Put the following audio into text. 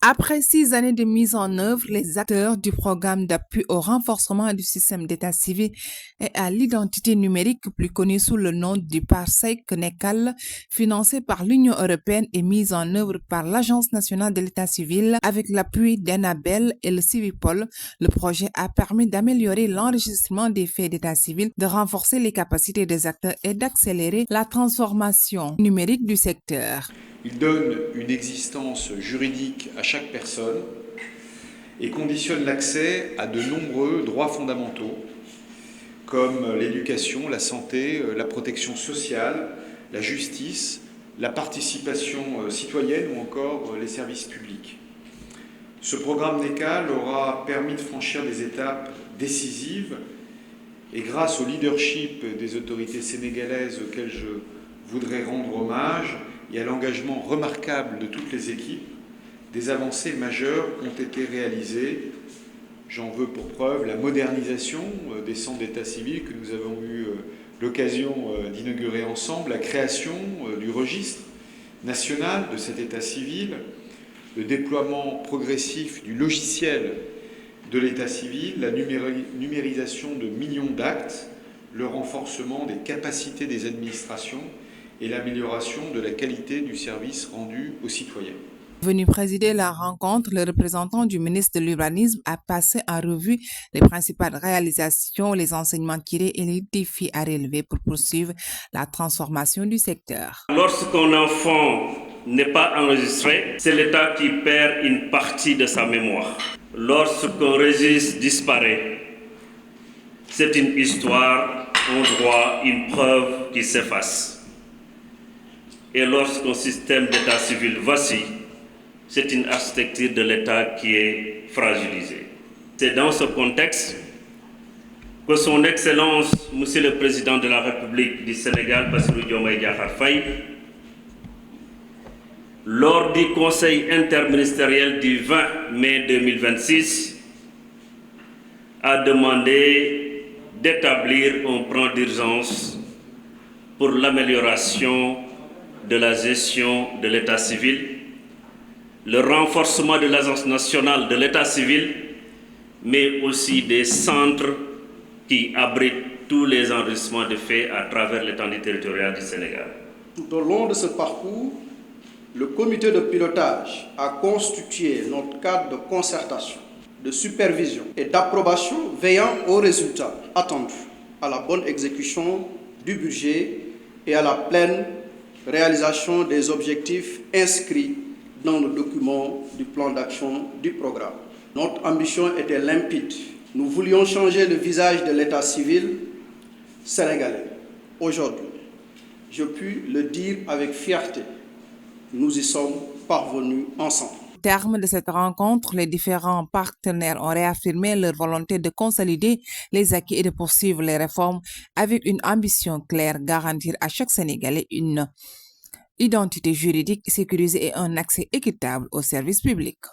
Après 6 années de mise en œuvre, les acteurs du programme d'appui au renforcement du système d'état civil et à l'identité numérique, plus connu sous le nom du PARSEC NECAL, financé par l'Union européenne et mis en œuvre par l'Agence nationale de l'état civil avec l'appui d'Enabel et le Civipol, le projet a permis d'améliorer l'enregistrement des faits d'état civil, de renforcer les capacités des acteurs et d'accélérer la transformation numérique du secteur. Il donne une existence juridique à chaque personne et conditionne l'accès à de nombreux droits fondamentaux comme l'éducation, la santé, la protection sociale, la justice, la participation citoyenne ou encore les services publics. Ce programme NECAL aura permis de franchir des étapes décisives et grâce au leadership des autorités sénégalaises auxquelles je voudrais rendre hommage et à l'engagement remarquable de toutes les équipes, des avancées majeures ont été réalisées. J'en veux pour preuve la modernisation des centres d'état civil que nous avons eu l'occasion d'inaugurer ensemble, la création du registre national de cet état civil, le déploiement progressif du logiciel de l'état civil, la numérisation de millions d'actes, le renforcement des capacités des administrations et l'amélioration de la qualité du service rendu aux citoyens. Venu présider la rencontre, le représentant du ministre de l'Urbanisme a passé en revue les principales réalisations, les enseignements tirés et les défis à relever pour poursuivre la transformation du secteur. Lorsqu'un enfant n'est pas enregistré, c'est l'État qui perd une partie de sa mémoire. Lorsqu'un registre disparaît, c'est une histoire, un droit, une preuve qui s'efface. Et lorsqu'un système d'état civil vacille, c'est une architecture de l'État qui est fragilisée. C'est dans ce contexte que son Excellence, Monsieur le Président de la République du Sénégal, Bassirou Diomaye Diakhar Faye, lors du Conseil interministériel du 20 mai 2026, a demandé d'établir un plan d'urgence pour l'amélioration de la gestion de l'état civil, le renforcement de l'Agence nationale de l'état civil, mais aussi des centres qui abritent tous les enregistrements de faits à travers l'étendue territoriale du Sénégal. Tout au long de ce parcours, le comité de pilotage a constitué notre cadre de concertation, de supervision et d'approbation veillant aux résultats attendus, à la bonne exécution du budget et à la pleine réalisation des objectifs inscrits dans le document du plan d'action du programme. Notre ambition était limpide. Nous voulions changer le visage de l'état civil sénégalais. Aujourd'hui, je puis le dire avec fierté, nous y sommes parvenus ensemble. Au terme de cette rencontre, les différents partenaires ont réaffirmé leur volonté de consolider les acquis et de poursuivre les réformes avec une ambition claire, garantir à chaque Sénégalais une identité juridique sécurisée et un accès équitable aux services publics.